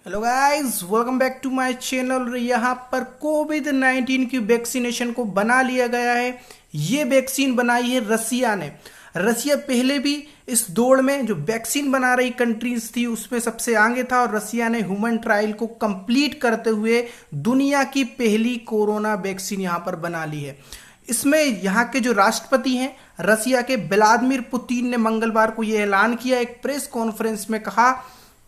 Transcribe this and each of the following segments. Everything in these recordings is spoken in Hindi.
Hello guys, welcome back to my channel. यहाँ पर कोविड-19 की वैक्सीनेशन को बना लिया गया है। ये वैक्सीन बनाई है रसिया ने। रसिया पहले भी इस दौड़ में जो वैक्सीन बना रही कंट्रीज थी उसमें सबसे आगे था और रसिया ने ह्यूमन ट्रायल को कंप्लीट करते हुए दुनिया की पहली कोरोना वैक्सीन यहाँ पर बना ली है। इसमें यहाँ के जो राष्ट्रपति हैं रसिया के व्लादिमीर पुतिन ने मंगलवार को ये ऐलान किया, एक प्रेस कॉन्फ्रेंस में कहा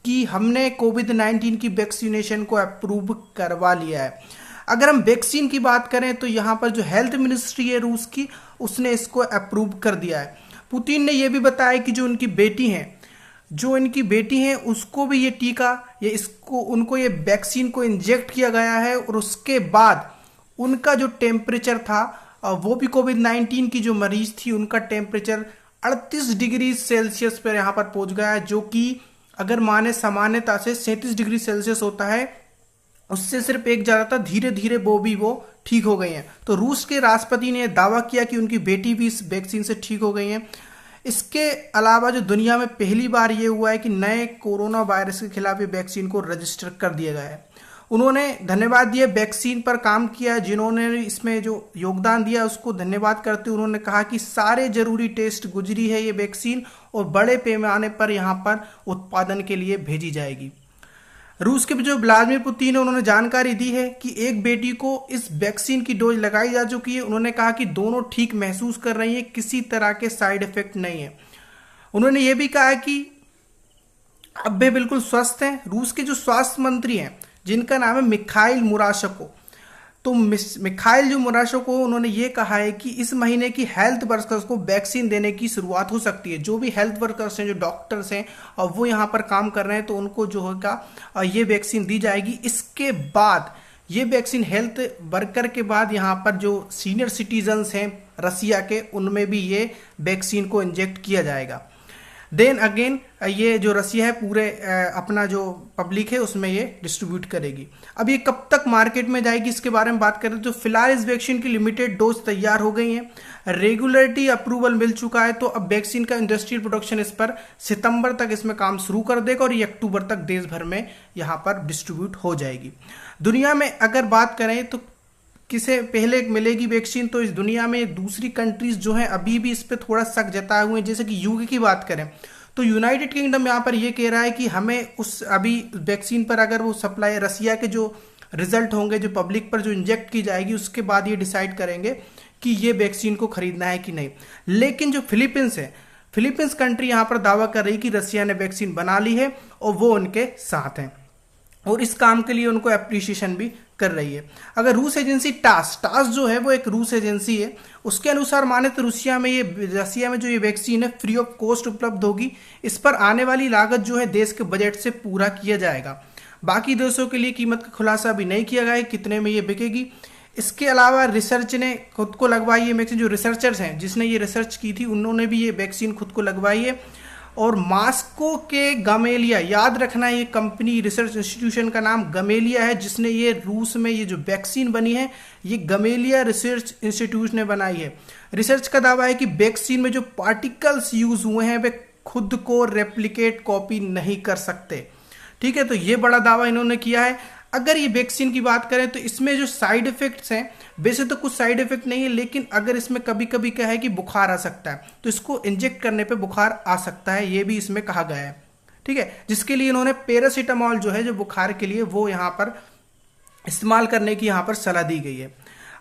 कि हमने कोविड-19 की वैक्सीनेशन को अप्रूव करवा लिया है। अगर हम वैक्सीन की बात करें तो यहाँ पर जो हेल्थ मिनिस्ट्री है रूस की, उसने इसको अप्रूव कर दिया है। पुतिन ने यह भी बताया कि जो इनकी बेटी हैं उसको भी ये टीका उनको ये वैक्सीन को इंजेक्ट किया गया है और उसके बाद उनका जो टेम्परेचर था वो भी कोविड-19 की जो मरीज थी उनका टेम्परेचर 38 डिग्री सेल्सियस पर यहाँ पर पहुंच गया है, जो कि अगर माने सामान्यता से 37 डिग्री सेल्सियस होता है, उससे सिर्फ एक ज्यादा था। धीरे धीरे वो ठीक हो गई हैं। तो रूस के राष्ट्रपति ने दावा किया कि उनकी बेटी भी इस वैक्सीन से ठीक हो गई हैं। इसके अलावा जो दुनिया में पहली बार ये हुआ है कि नए कोरोना वायरस के खिलाफ ये वैक्सीन को रजिस्टर कर दिया गया है। उन्होंने धन्यवाद दिया वैक्सीन पर काम किया जिन्होंने इसमें जो योगदान दिया उसको धन्यवाद करते हुए उन्होंने कहा कि सारे जरूरी टेस्ट गुजरी है ये वैक्सीन और बड़े पैमाने पर यहाँ पर उत्पादन के लिए भेजी जाएगी। रूस के जो व्लादिमीर पुतिन है उन्होंने जानकारी दी है कि एक बेटी को इस वैक्सीन की डोज लगाई जा चुकी है। उन्होंने कहा कि दोनों ठीक महसूस कर रही है, किसी तरह के साइड इफेक्ट नहीं है। उन्होंने ये भी कहा कि अब वे बिल्कुल स्वस्थ हैं। रूस के जो स्वास्थ्य मंत्री हैं जिनका नाम है मिखाइल मुराशको, तो मिखाइल जो मुराशको, उन्होंने ये कहा है कि इस महीने की हेल्थ वर्कर्स को वैक्सीन देने की शुरुआत हो सकती है। जो भी हेल्थ वर्कर्स हैं, जो डॉक्टर्स हैं और वो यहाँ पर काम कर रहे हैं, तो उनको जो होगा ये वैक्सीन दी जाएगी। इसके बाद ये वैक्सीन हेल्थ वर्कर के बाद यहाँ पर जो सीनियर सिटीजन्स हैं रसिया के, उनमें भी ये वैक्सीन को इंजेक्ट किया जाएगा। देन अगेन ये जो रसिया है पूरे अपना जो पब्लिक है उसमें ये डिस्ट्रीब्यूट करेगी। अब ये कब तक मार्केट में जाएगी इसके बारे में बात करें तो फिलहाल इस वैक्सीन की लिमिटेड डोज तैयार हो गई है, रेगुलेटरी अप्रूवल मिल चुका है। तो अब वैक्सीन का इंडस्ट्रियल प्रोडक्शन इस पर सितंबर तक इसमें काम शुरू कर देगा और ये अक्टूबर तक देश भर में यहाँ पर डिस्ट्रीब्यूट हो जाएगी। दुनिया में अगर बात करें तो किसे पहले मिलेगी वैक्सीन, तो इस दुनिया में दूसरी कंट्रीज जो हैं अभी भी इस पर थोड़ा शक जताए हुए हैं। जैसे कि यूके की बात करें तो यूनाइटेड किंगडम यहाँ पर ये कह रहा है कि हमें उस अभी वैक्सीन पर अगर वो सप्लाई रसिया के जो रिजल्ट होंगे जो पब्लिक पर जो इंजेक्ट की जाएगी उसके बाद ये डिसाइड करेंगे कि ये वैक्सीन को खरीदना है कि नहीं। लेकिन जो फिलीपींस कंट्री यहाँ पर दावा कर रही कि रसिया ने वैक्सीन बना ली है और वो उनके साथ हैं और इस काम के लिए उनको एप्रिसिएशन भी कर रही है। अगर रूस एजेंसी टास जो है वो एक रूस एजेंसी है, उसके अनुसार माने तो रसिया में जो ये वैक्सीन है फ्री ऑफ कॉस्ट उपलब्ध होगी। इस पर आने वाली लागत जो है देश के बजट से पूरा किया जाएगा। बाकी देशों के लिए कीमत का खुलासा अभी नहीं किया गया है कितने में ये बिकेगी। इसके अलावा रिसर्च ने खुद को लगवाई है वैक्सीन। जो रिसर्चर्स हैं जिसने ये रिसर्च की थी उन्होंने भी ये वैक्सीन खुद को लगवाई है। और मास्को के गमेलिया, याद रखना ये कंपनी रिसर्च इंस्टीट्यूशन का नाम गमेलिया है, जिसने ये रूस में ये जो वैक्सीन बनी है ये गमेलिया रिसर्च इंस्टीट्यूट ने बनाई है। रिसर्च का दावा है कि वैक्सीन में जो पार्टिकल्स यूज हुए हैं वे खुद को रेप्लिकेट कॉपी नहीं कर सकते। ठीक है, तो ये बड़ा दावा इन्होंने किया है। अगर ये वैक्सीन की बात करें तो इसमें जो साइड इफेक्ट्स हैं, वैसे तो कुछ साइड इफेक्ट नहीं है, लेकिन अगर इसमें कभी कभी क्या है कि बुखार आ सकता है, तो इसको इंजेक्ट करने पे बुखार आ सकता है, ये भी इसमें कहा गया है। ठीक है, जिसके लिए इन्होंने पैरासीटामोल जो है जो बुखार के लिए वो यहाँ पर इस्तेमाल करने की यहाँ पर सलाह दी गई है।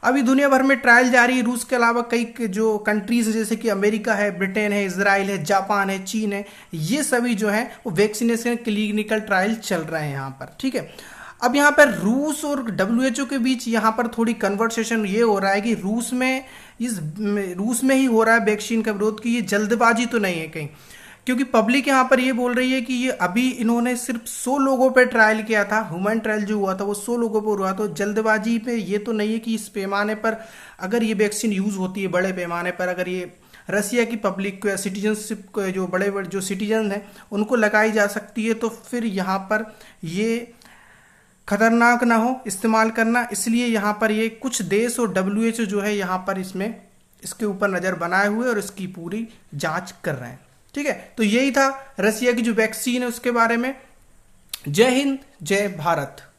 अभी दुनिया भर में ट्रायल जारी है। रूस के अलावा कई जो कंट्रीज जैसे कि अमेरिका है, ब्रिटेन है, इजराइल है, जापान है, चीन है, ये सभी जो है वो वैक्सीनेशन क्लिनिकल ट्रायल चल रहे हैं यहाँ पर। ठीक है, अब यहाँ पर रूस और WHO के बीच यहाँ पर थोड़ी कन्वर्सेशन ये हो रहा है कि रूस में ही हो रहा है वैक्सीन का विरोध, की ये जल्दबाजी तो नहीं है कहीं, क्योंकि पब्लिक यहाँ पर ये बोल रही है कि ये अभी इन्होंने सिर्फ 100 लोगों पे ट्रायल किया था। ह्यूमन ट्रायल जो हुआ था वो 100 लोगों पर हुआ, तो जल्दबाजी पे ये तो नहीं है कि इस पैमाने पर अगर ये वैक्सीन यूज होती है बड़े पैमाने पर, अगर ये रसिया की पब्लिक को या सिटीजनशिप को जो बड़े बड़े जो सिटीजन हैं उनको लगाई जा सकती है, तो फिर यहाँ पर ये खतरनाक ना हो इस्तेमाल करना। इसलिए यहाँ पर ये कुछ देश और WHO जो है यहाँ पर इसके ऊपर नज़र बनाए हुए और इसकी पूरी जांच कर रहे हैं। ठीक है, तो यही था रसिया की जो वैक्सीन है उसके बारे में। जय हिंद, जय भारत।